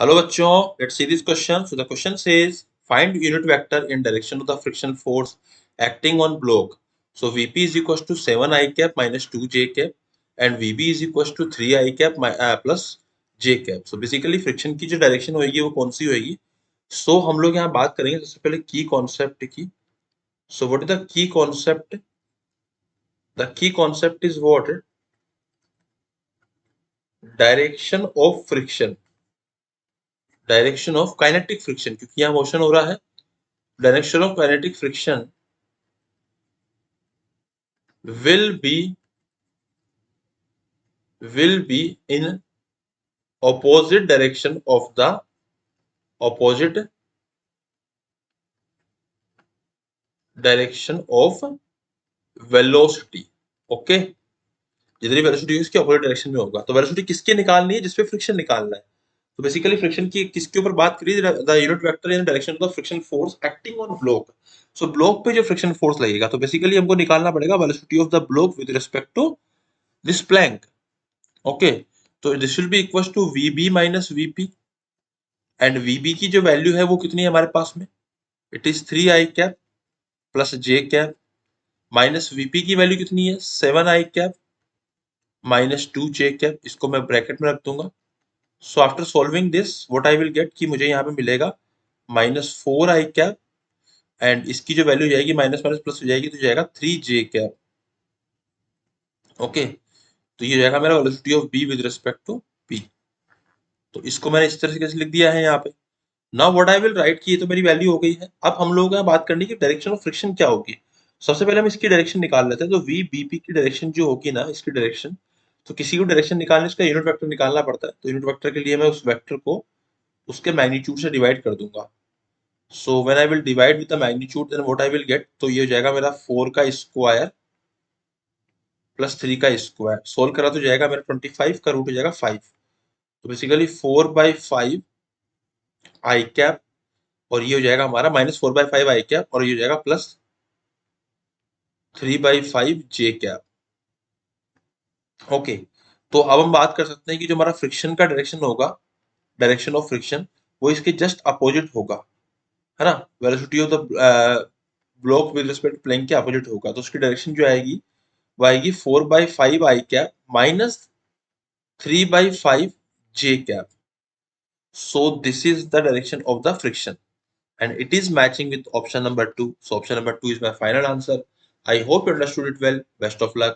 Hello bachcho, let's see this question. So the question says find unit vector in direction of the friction force acting on block. So Vp is equals to 7 I cap minus 2 J cap and Vb is equals to 3 I cap plus J cap. So basically friction की जो direction होगी वो कौन सी होगी? So हम लोग यहाँ बात करेंगे सबसे पहले की कॉन्सेप्ट की. So what is the key concept? The key concept is what? Direction of friction. Direction of kinetic friction क्योंकि यहाँ मोशन हो रहा है. Direction of kinetic friction will be in opposite direction of the opposite direction of velocity. Okay, जितनी velocity है उसके opposite direction में होगा. तो वेलोसिटी किसके निकालनी है? जिसपे फ्रिक्शन निकालना है. तो बेसिकली फ्रिक्शन की किसके ऊपर बात करी? The unit vector in direction of the friction force acting on block. So block पे जो फ्रिक्शन फोर्स लगेगा तो बेसिकली हमको निकालना पड़ेगा velocity of the block with respect to this plank. Okay, तो this will be equal to Vb minus Vp and Vb की जो वैल्यू है वो कितनी है हमारे पास में? It is 3 I cap plus J cap minus Vp की वैल्यू कितनी है? 7 I cap minus 2 J cap. इसको मैं ब्रैकेट में रख दूंगा. So after solving this what I will gate कि मुझे यहाँ पे मिलेगा माइनस 4 I कैप एंड इसकी जो वैल्यू जाएगी माइनस माइनस प्लस हो जाएगी तो जाएगा 3 J कैप. ओके, तो ये जाएगा मेरा velocity of B with respect to P. तो इसको मैंने इस तरह से लिख दिया है यहाँ पे. Now what I will write की ये तो मेरी वैल्यू हो गई है. अब हम लोग यहाँ बात करनी है कि डायरेक्शन ऑफ फ्रिक्शन क्या होगी. सबसे पहले हम इसकी डायरेक्शन निकाल लेते हैं. तो वी बीपी की डायरेक्शन जो होगी ना, इसकी डायरेक्शन, तो किसी को डायरेक्शन निकालने इसका यूनिट वेक्टर निकालना पड़ता है. तो यूनिट वेक्टर के लिए मैं उस वेक्टर को उसके मैग्नीट्यूड से डिवाइड कर दूंगा. So when I will divide with the magnitude then what I will get, तो ये हो जाएगा मेरा 4 का स्क्वायर प्लस 3 का स्क्वायर. सोल्व करा तो जाएगा मेरा 25 का रूट हो जाएगा 5. तो बेसिकली 4/5 आई कैप और ये हो जाएगा हमारा माइनस 4/5 आई कैप और ये हो जाएगा प्लस 3/5 जे कैप. ओके, तो अब हम बात कर सकते हैं कि जो हमारा फ्रिक्शन का डायरेक्शन होगा, डायरेक्शन ऑफ फ्रिक्शन, वो इसके जस्ट अपोजिट होगा, है ना. Velocity of the block with respect plane के अपोजिट होगा. तो उसकी डायरेक्शन जो आएगी वो आएगी 4/5 I cap minus 3/5 J cap. So this is the direction of the friction and it is matching with option number 2. So option number 2 is my final answer. I hope you understood it well. Best of luck.